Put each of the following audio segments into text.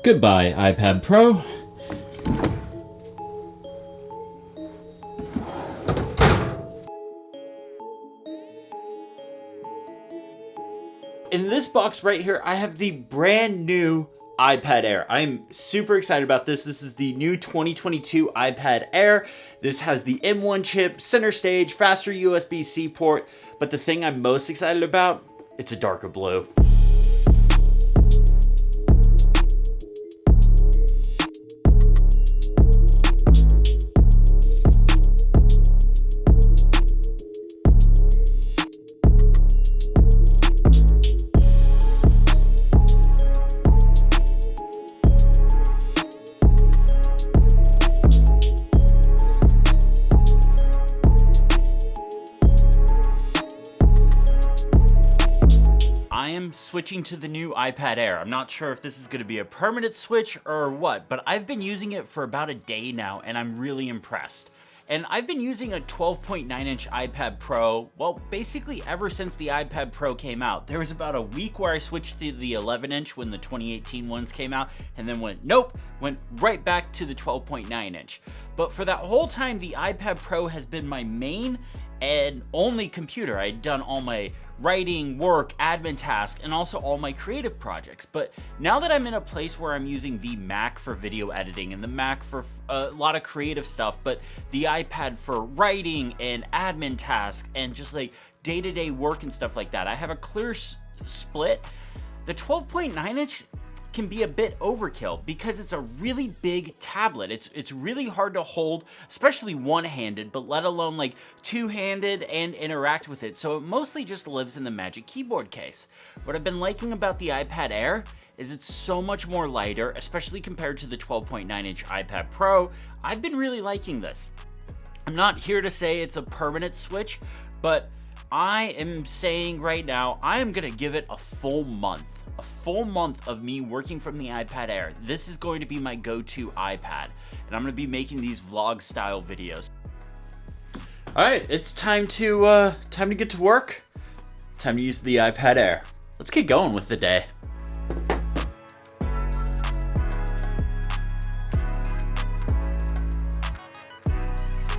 Goodbye, iPad Pro. In this box right here, I have the brand new iPad Air. I'm super excited about this. This is the new 2022 iPad Air. This has the M1 chip, center stage, faster USB-C port, but the thing I'm most excited about, it's a darker blue. I am switching to the new iPad Air. I'm not sure if this is going to be a permanent switch or what, but I've been using it for about a day now and I'm really impressed. And I've been using a 12.9-inch iPad Pro, well, basically ever since the iPad Pro came out. There was about a week where I switched to the 11-inch when the 2018 ones came out, and then went right back to the 12.9-inch. But for that whole time, the iPad Pro has been my main and only computer. I'd done all my writing, work, admin tasks, and also all my creative projects. But now that I'm in a place where I'm using the Mac for video editing and the Mac for a lot of creative stuff, but the iPad for writing and admin tasks and just like day-to-day work and stuff like that, I have a clear split. The 12.9-inch can be a bit overkill because it's a really big tablet. It's really hard to hold, especially one-handed, but let alone like two-handed and interact with it. So it mostly just lives in the Magic Keyboard case. What I've been liking about the iPad Air is it's so much more lighter, especially compared to the 12.9-inch iPad Pro. I've been really liking this. I'm not here to say it's a permanent switch, but I am saying right now, I am gonna give it a full month of me working from the iPad Air. This is going to be my go-to iPad, and I'm going to be making these vlog style videos. All right, it's time to get to work. Time to use the iPad Air. Let's get going with the day.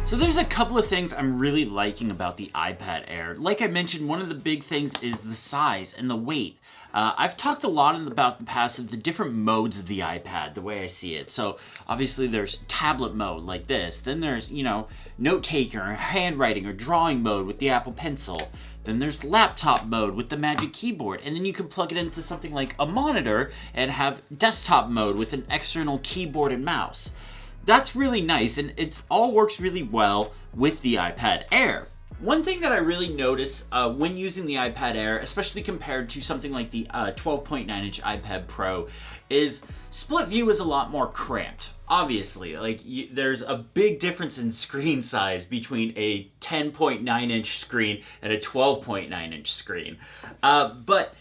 So there's a couple of things I'm really liking about the iPad Air. Like I mentioned, one of the big things is the size and the weight. I've talked a lot about the past of the different modes of the iPad, the way I see it. So obviously there's tablet mode like this. Then there's, note taker or handwriting or drawing mode with the Apple Pencil. Then there's laptop mode with the Magic Keyboard. And then you can plug it into something like a monitor and have desktop mode with an external keyboard and mouse. That's really nice, and it all works really well with the iPad Air. One thing that I really notice when using the iPad Air, especially compared to something like the 12.9-inch iPad Pro, is split view is a lot more cramped. Obviously, there's a big difference in screen size between a 10.9-inch screen and a 12.9-inch screen. But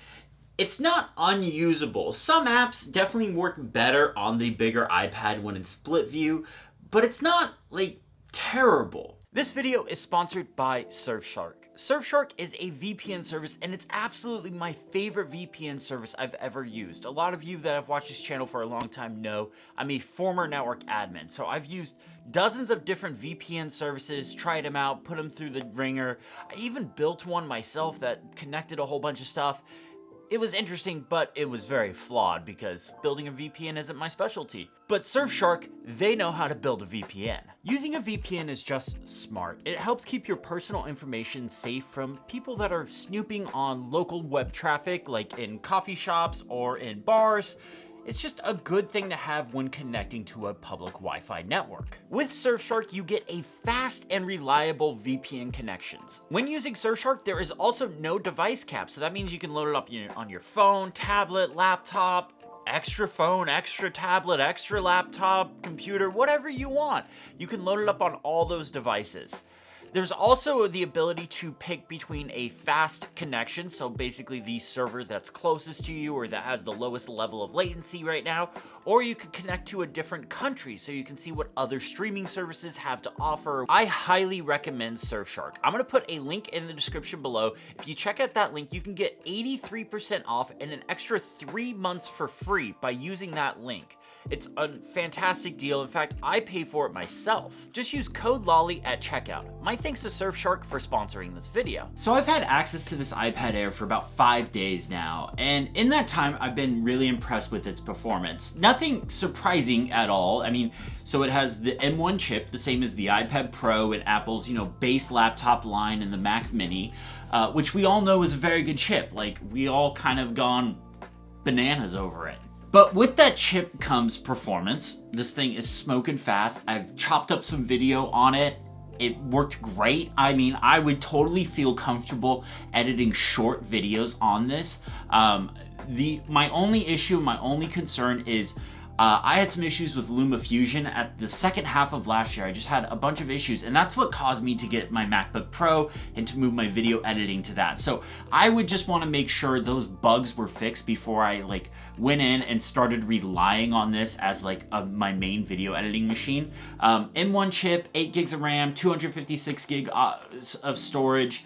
it's not unusable. Some apps definitely work better on the bigger iPad when in split view, but it's not, terrible. This video is sponsored by Surfshark. Surfshark is a VPN service, and it's absolutely my favorite VPN service I've ever used. A lot of you that have watched this channel for a long time know I'm a former network admin, so I've used dozens of different VPN services, tried them out, put them through the ringer. I even built one myself that connected a whole bunch of stuff. It was interesting, but it was very flawed because building a VPN isn't my specialty. But Surfshark, they know how to build a VPN. Using a VPN is just smart. It helps keep your personal information safe from people that are snooping on local web traffic, like in coffee shops or in bars. It's just a good thing to have when connecting to a public Wi-Fi network. With Surfshark, you get a fast and reliable VPN connections. When using Surfshark, there is also no device cap, so that means you can load it up on your phone, tablet, laptop, extra phone, extra tablet, extra laptop, computer, whatever you want. You can load it up on all those devices. There's also the ability to pick between a fast connection, so basically the server that's closest to you or that has the lowest level of latency right now, or you can connect to a different country so you can see what other streaming services have to offer. I highly recommend Surfshark. I'm going to put a link in the description below. If you check out that link, you can get 83% off and an extra 3 months for free by using that link. It's a fantastic deal. In fact, I pay for it myself. Just use code LOLLY at checkout. My thanks to Surfshark for sponsoring this video. So I've had access to this iPad Air for about 5 days now, and in that time, I've been really impressed with its performance. Nothing surprising at all. I mean, so it has the M1 chip, the same as the iPad Pro and Apple's, base laptop line and the Mac Mini, which we all know is a very good chip. Like, we all kind of gone bananas over it. But with that chip comes performance. This thing is smoking fast. I've chopped up some video on it. It worked great. I mean, I would totally feel comfortable editing short videos on this. My only issue, my only concern is I had some issues with LumaFusion at the second half of last year. I just had a bunch of issues, and that's what caused me to get my MacBook Pro and to move my video editing to that. So I would just want to make sure those bugs were fixed before I went in and started relying on this as my main video editing machine. M1 chip, 8 gigs of RAM, 256 gig of storage.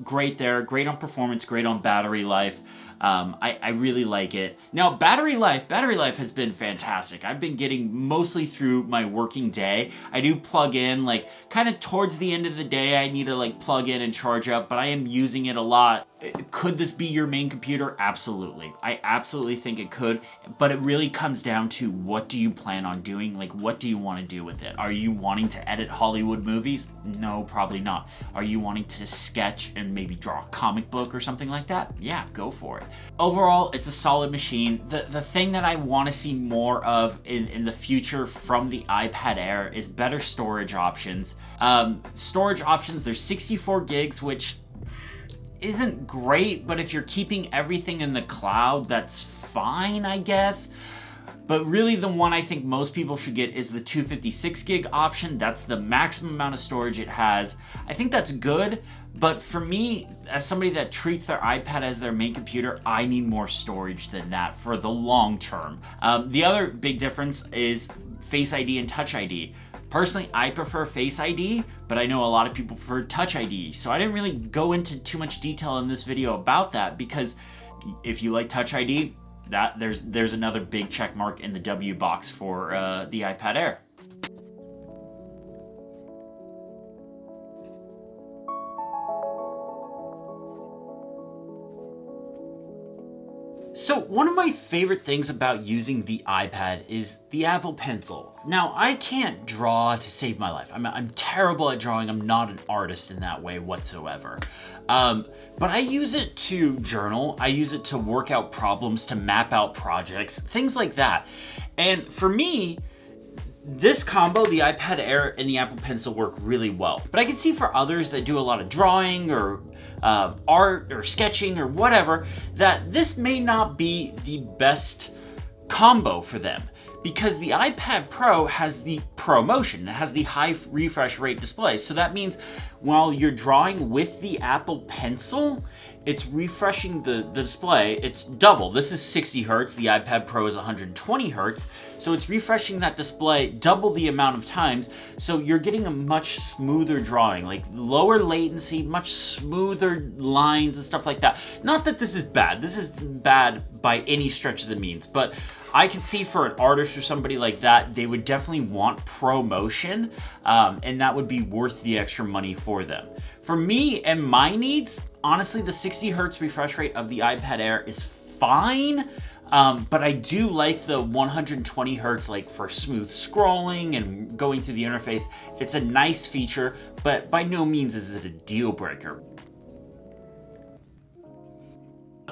Great there, great on performance, great on battery life. I really like it. Now, battery life has been fantastic. I've been getting mostly through my working day. I do plug in, kind of towards the end of the day, I need to plug in and charge up, but I am using it a lot. Could this be your main computer? Absolutely. I absolutely think it could, but it really comes down to what do you plan on doing? What do you want to do with it? Are you wanting to edit Hollywood movies? No, probably not. Are you wanting to sketch and maybe draw a comic book or something like that? Yeah, go for it. Overall, it's a solid machine. The thing that I want to see more of in the future from the iPad Air is better storage options. There's 64 gigs, which isn't great, but if you're keeping everything in the cloud, that's fine, I guess. But really the one I think most people should get is the 256 gig option. That's the maximum amount of storage it has. I think that's good, but for me, as somebody that treats their iPad as their main computer, I need more storage than that for the long term. The other big difference is Face ID and Touch ID. Personally, I prefer Face ID, but I know a lot of people prefer Touch ID. So I didn't really go into too much detail in this video about that, because if you like Touch ID, there's another big check mark in the W box for the iPad Air. So one of my favorite things about using the iPad is the Apple Pencil. Now, I can't draw to save my life. I'm terrible at drawing. I'm not an artist in that way whatsoever. But I use it to journal. I use it to work out problems, to map out projects, things like that. And for me, this combo, the iPad Air and the Apple Pencil, work really well. But I can see for others that do a lot of drawing or art or sketching or whatever, that this may not be the best combo for them, because the iPad Pro has the Pro Motion. It has the high refresh rate display. So that means while you're drawing with the Apple Pencil, it's refreshing the display. It's double. This is 60 Hertz. The iPad Pro is 120 Hertz. So it's refreshing that display double the amount of times. So you're getting a much smoother drawing, lower latency, much smoother lines and stuff like that. Not that this is bad. This isn't bad by any stretch of the means, but I can see for an artist or somebody like that, they would definitely want Pro Motion, and that would be worth the extra money for them. For me and my needs, honestly, the 60 Hertz refresh rate of the iPad Air is fine, but I do like the 120 Hertz for smooth scrolling and going through the interface. It's a nice feature, but by no means is it a deal breaker.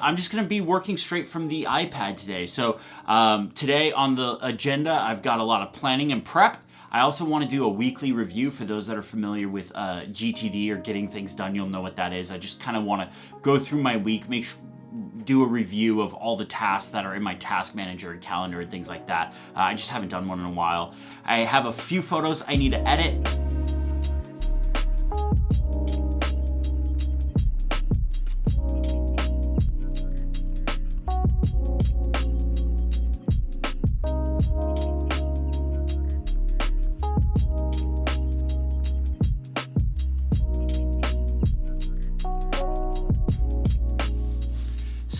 I'm just going to be working straight from the iPad today. So today on the agenda, I've got a lot of planning and prep. I also want to do a weekly review. For those that are familiar with GTD or getting things done, you'll know what that is. I just kind of want to go through my week, do a review of all the tasks that are in my task manager and calendar and things like that. I just haven't done one in a while. I have a few photos I need to edit.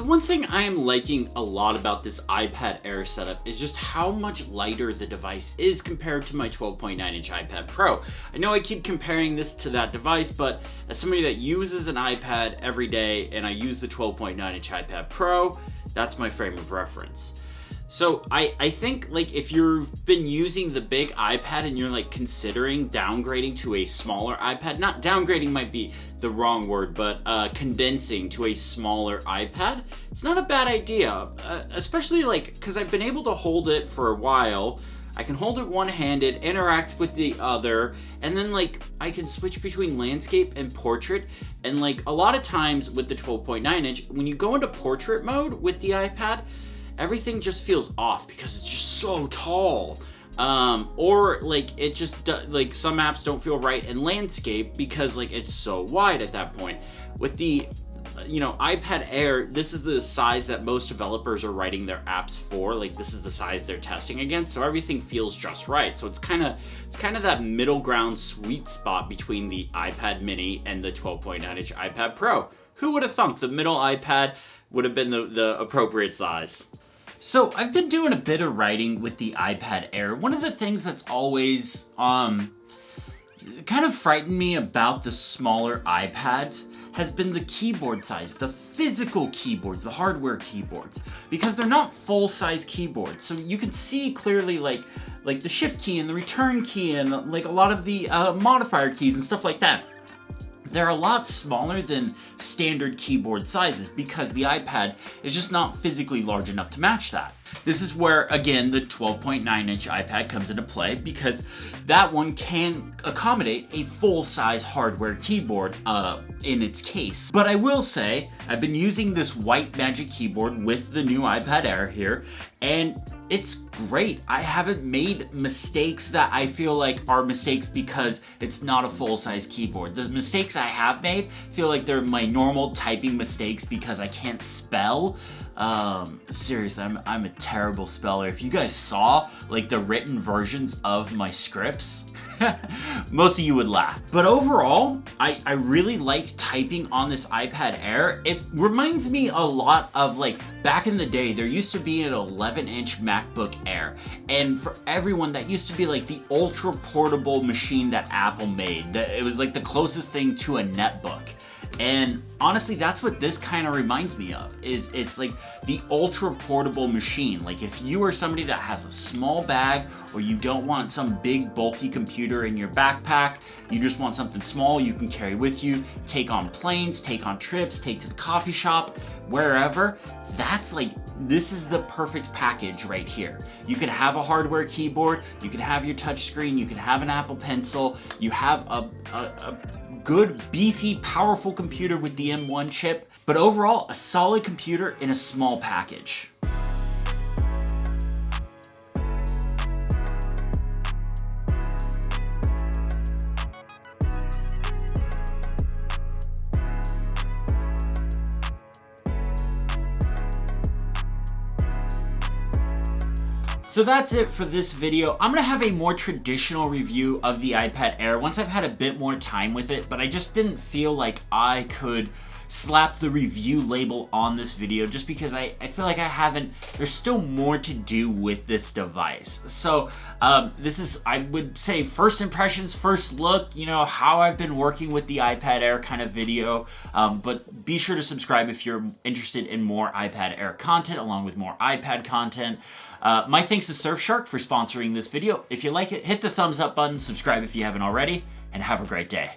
one thing I am liking a lot about this iPad Air setup is just how much lighter the device is compared to my 12.9-inch iPad Pro. I know I keep comparing this to that device, but as somebody that uses an iPad every day and I use the 12.9-inch iPad Pro, that's my frame of reference. So I think like if you've been using the big iPad and you're like considering downgrading to a smaller iPad, not downgrading might be the wrong word, but condensing to a smaller iPad, it's not a bad idea, especially like because I've been able to hold it for a while. I can hold it one-handed, interact with the other, and then like I can switch between landscape and portrait. And like a lot of times with the 12.9-inch, when you go into portrait mode with the iPad, everything just feels off because it's just so tall. Or like it just like some apps don't feel right in landscape because like it's so wide at that point. With the iPad Air, this is the size that most developers are writing their apps for. Like this is the size they're testing against, so everything feels just right. So it's kind of that middle ground sweet spot between the iPad mini and the 12.9-inch iPad Pro. Who would have thunk the middle iPad would have been the appropriate size? So I've been doing a bit of writing with the iPad Air. One of the things that's always kind of frightened me about the smaller iPads has been the keyboard size, the physical keyboards, the hardware keyboards, because they're not full-size keyboards. So you can see clearly like the shift key and the return key and like a lot of the modifier keys and stuff like that. They're a lot smaller than standard keyboard sizes because the iPad is just not physically large enough to match that. This is where, again, the 12.9-inch iPad comes into play because that one can accommodate a full-size hardware keyboard in its case. But I will say, I've been using this white Magic Keyboard with the new iPad Air here, and it's great. I haven't made mistakes that I feel like are mistakes because it's not a full-size keyboard. The mistakes I have made feel like they're my normal typing mistakes because I can't spell. Seriously, I'm a terrible speller. If you guys saw like the written versions of my scripts, most of you would laugh. But overall, I really like typing on this iPad Air. It reminds me a lot of like back in the day, there used to be an 11-inch MacBook Air. And for everyone, that used to be like the ultra portable machine that Apple made. It was like the closest thing to a netbook. And honestly, that's what this kind of reminds me of, is it's like the ultra portable machine. Like if you are somebody that has a small bag or you don't want some big bulky computer in your backpack, you just want something small you can carry with you, take on planes, take on trips, take to the coffee shop, wherever, that's like, this is the perfect package right here. You can have a hardware keyboard, you can have your touch screen, you can have an Apple Pencil, you have a good, beefy, powerful computer with the M1 chip, but overall, a solid computer in a small package. So that's it for this video. I'm gonna have a more traditional review of the iPad Air once I've had a bit more time with it, but I just didn't feel like I could slap the review label on this video just because I feel like there's still more to do with this device. So this is, I would say, first impressions, first look, how I've been working with the iPad Air kind of video. But be sure to subscribe if you're interested in more iPad Air content along with more iPad content. My thanks to Surfshark for sponsoring this video. If you like it, hit the thumbs up button, subscribe if you haven't already, and have a great day.